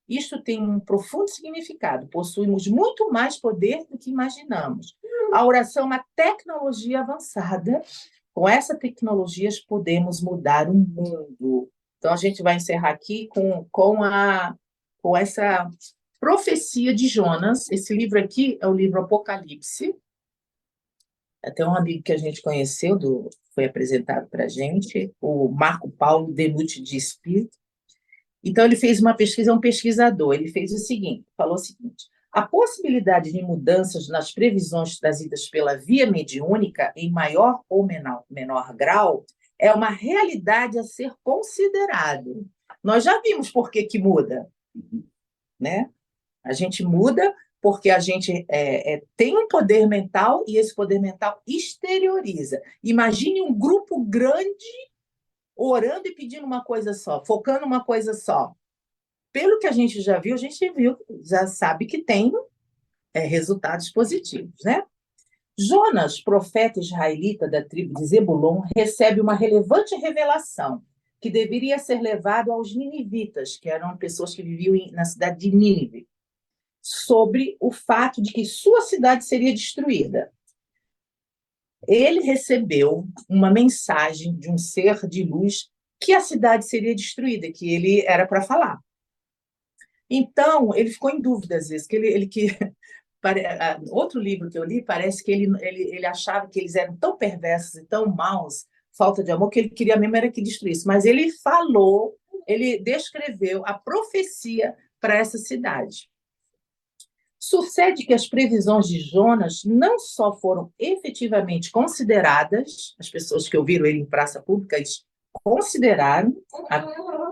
Isto tem um profundo significado. Possuímos muito mais poder do que imaginamos. A oração é uma tecnologia avançada. Com essa tecnologia, podemos mudar o mundo. Então, a gente vai encerrar aqui com essa profecia de Jonas. Esse livro aqui é o livro Apocalipse. Até um amigo que a gente conheceu, foi apresentado para a gente, o Marco Paulo Demuth de Espírito. Então, ele fez uma pesquisa, é um pesquisador, ele fez o seguinte, falou o seguinte: a possibilidade de mudanças nas previsões trazidas pela via mediúnica, em maior ou menor grau, é uma realidade a ser considerado. Nós já vimos por que muda, né? A gente muda porque a gente tem um poder mental e esse poder mental exterioriza. Imagine um grupo grande orando e pedindo uma coisa só, focando uma coisa só. Pelo que a gente já sabe que tem resultados positivos, né? Jonas, profeta israelita da tribo de Zebulon, recebe uma relevante revelação que deveria ser levado aos ninivitas, que eram pessoas que viviam na cidade de Nínive, sobre o fato de que sua cidade seria destruída. Ele recebeu uma mensagem de um ser de luz que a cidade seria destruída, que ele era para falar. Então, ele ficou em dúvida, às vezes, outro livro que eu li, parece que ele achava que eles eram tão perversos e tão maus, falta de amor, que ele queria mesmo era que destruísse. Mas ele descreveu a profecia para essa cidade. Sucede que as previsões de Jonas não só foram efetivamente consideradas, as pessoas que ouviram ele em praça pública, eles consideraram,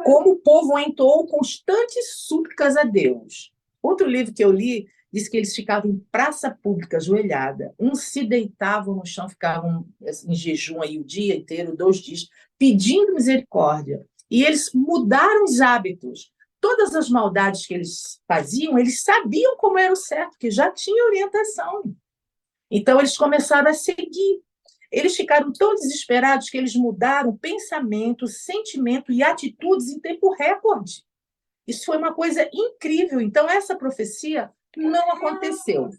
como o povo entoou constantes súplicas a Deus. Outro livro que eu li diz que eles ficavam em praça pública, ajoelhada, uns se deitavam no chão, ficavam em jejum aí o dia inteiro, 2 dias, pedindo misericórdia. E eles mudaram os hábitos. Todas as maldades que eles faziam, eles sabiam como era o certo, que já tinha orientação. Então, eles começaram a seguir. Eles ficaram tão desesperados que eles mudaram pensamento, sentimento e atitudes em tempo recorde. Isso foi uma coisa incrível. Então, essa profecia não aconteceu.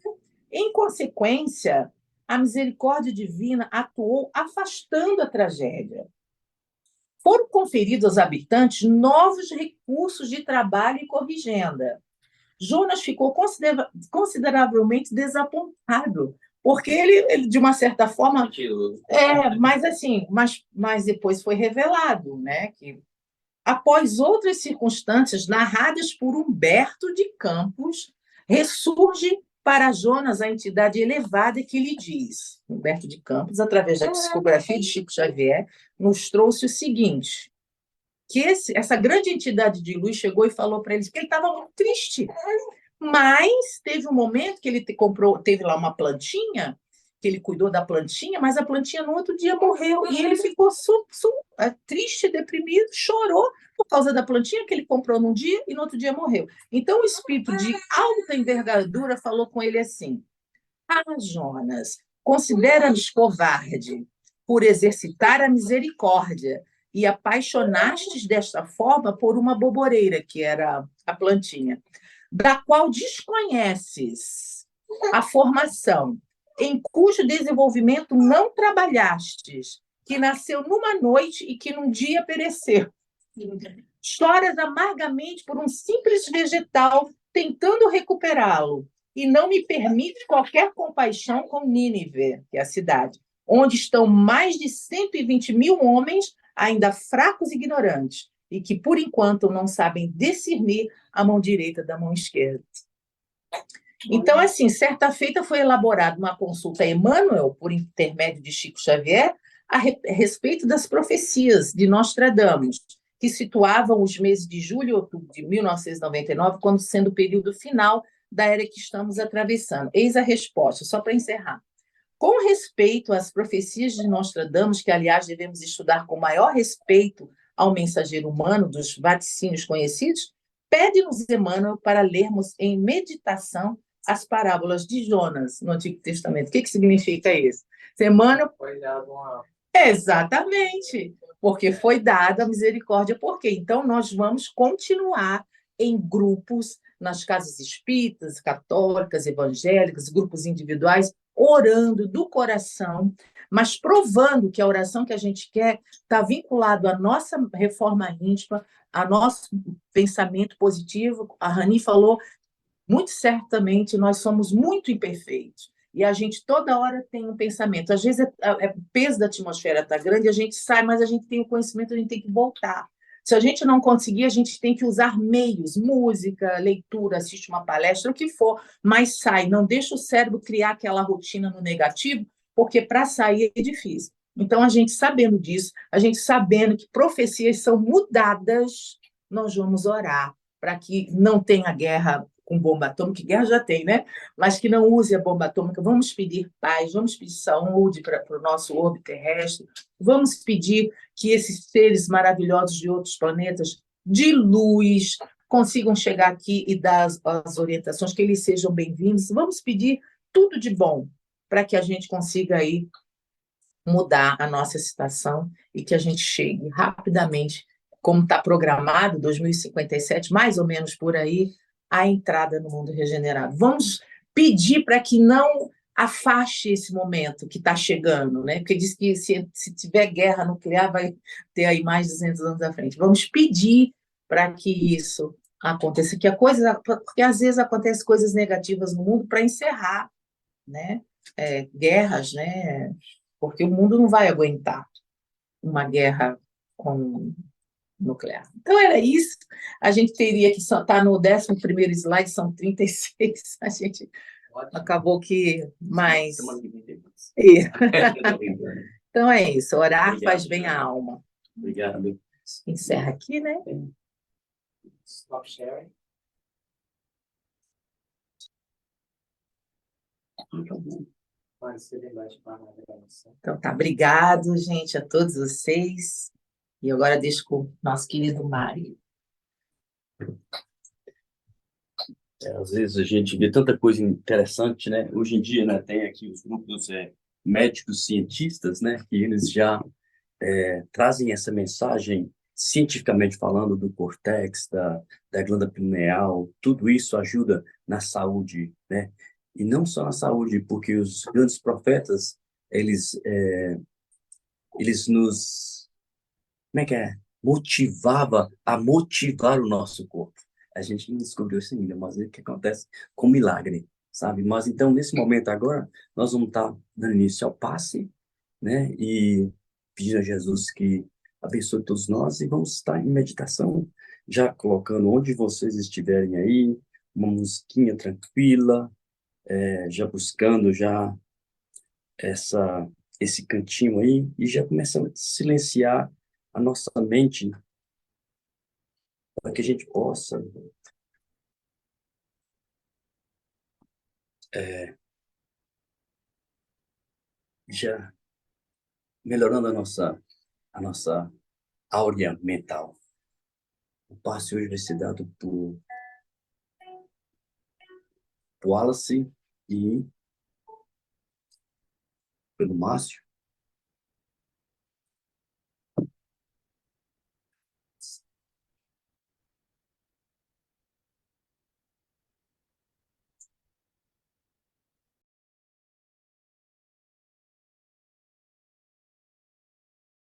Em consequência, a misericórdia divina atuou afastando a tragédia. Foram conferidos aos habitantes novos recursos de trabalho e corrigenda. Jonas ficou consideravelmente desapontado, porque ele de uma certa forma... mas depois foi revelado, né, que após outras circunstâncias narradas por Humberto de Campos, ressurge Para Jonas, a entidade elevada que lhe diz, Humberto de Campos, através da psicografia de Chico Xavier, nos trouxe o seguinte, que essa grande entidade de luz chegou e falou para eles que ele estava muito triste, mas teve um momento que ele teve lá uma plantinha, que ele cuidou da plantinha, mas a plantinha no outro dia morreu, e ele ficou triste, deprimido, chorou por causa da plantinha que ele comprou num dia e no outro dia morreu. Então o espírito de alta envergadura falou com ele assim: ah, Jonas, considera-nos covarde por exercitar a misericórdia e apaixonastes desta forma por uma boboreira, que era a plantinha, da qual desconheces a formação, em cujo desenvolvimento não trabalhastes, que nasceu numa noite e que num dia pereceu. Choras amargamente por um simples vegetal, tentando recuperá-lo, e não me permite qualquer compaixão com Nínive, que é a cidade, onde estão mais de 120 mil homens, ainda fracos e ignorantes, e que, por enquanto, não sabem discernir a mão direita da mão esquerda. Então, assim, certa feita foi elaborada uma consulta a Emmanuel, por intermédio de Chico Xavier, a respeito das profecias de Nostradamus, que situavam os meses de julho e outubro de 1999 como sendo o período final da era que estamos atravessando. Eis a resposta, só para encerrar. Com respeito às profecias de Nostradamus, que, aliás, devemos estudar com maior respeito ao mensageiro humano dos vaticínios conhecidos, pede-nos Emmanuel para lermos em meditação as parábolas de Jonas no Antigo Testamento. O que significa isso? Emmanuel... Foi dado uma... Exatamente, porque foi dada a misericórdia. Por quê? Então, nós vamos continuar em grupos, nas casas espíritas, católicas, evangélicas, grupos individuais, orando do coração, mas provando que a oração que a gente quer está vinculado à nossa reforma íntima, a nosso pensamento positivo. A Rani falou, muito certamente, nós somos muito imperfeitos. E a gente toda hora tem um pensamento. Às vezes o peso da atmosfera está grande, a gente sai, mas a gente tem o conhecimento, a gente tem que voltar. Se a gente não conseguir, a gente tem que usar meios, música, leitura, assiste uma palestra, o que for, mas sai. Não deixa o cérebro criar aquela rotina no negativo, porque para sair é difícil. Então, a gente sabendo disso, a gente sabendo que profecias são mudadas, nós vamos orar para que não tenha guerra com bomba atômica, que guerra já tem, né? Mas que não use a bomba atômica. Vamos pedir paz, vamos pedir saúde para o nosso orbe terrestre, vamos pedir que esses seres maravilhosos de outros planetas, de luz, consigam chegar aqui e dar as orientações, que eles sejam bem-vindos. Vamos pedir tudo de bom para que a gente consiga aí mudar a nossa situação e que a gente chegue rapidamente, como está programado, 2057, mais ou menos por aí, a entrada no mundo regenerado. Vamos pedir para que não afaste esse momento que está chegando, né? Porque diz que se tiver guerra nuclear, vai ter aí mais de 200 anos à frente. Vamos pedir para que isso aconteça, porque às vezes acontecem coisas negativas no mundo para encerrar, né? Guerras, né? Porque o mundo não vai aguentar uma guerra com nuclear. Então, era isso. A gente teria que estar no 11º slide, são 36. A gente acabou que mais... Então, é isso. Orar Obrigado, faz bem à alma. Obrigado. Encerra aqui, né? Stop sharing. Então, tá. Obrigado, gente, a todos vocês. E agora deixo com o nosso querido Mário. Às vezes a gente vê tanta coisa interessante, né? Hoje em dia, né, tem aqui os grupos médicos cientistas, né, que eles já trazem essa mensagem cientificamente falando do córtex, da glândula pineal, tudo isso ajuda na saúde, né? E não só na saúde, porque os grandes profetas, eles nos, como é que é? Motivava a motivar o nosso corpo. A gente não descobriu isso ainda, mas é o que acontece com milagre, sabe? Mas então, nesse momento agora, nós vamos estar dando início ao passe, né? E pedindo a Jesus que abençoe todos nós e vamos estar em meditação, já colocando onde vocês estiverem aí, uma musiquinha tranquila, já buscando já esse cantinho aí e já começando a silenciar a nossa mente para que a gente possa já melhorando a nossa áurea mental. O passe hoje vai ser dado por Wallace e pelo Márcio.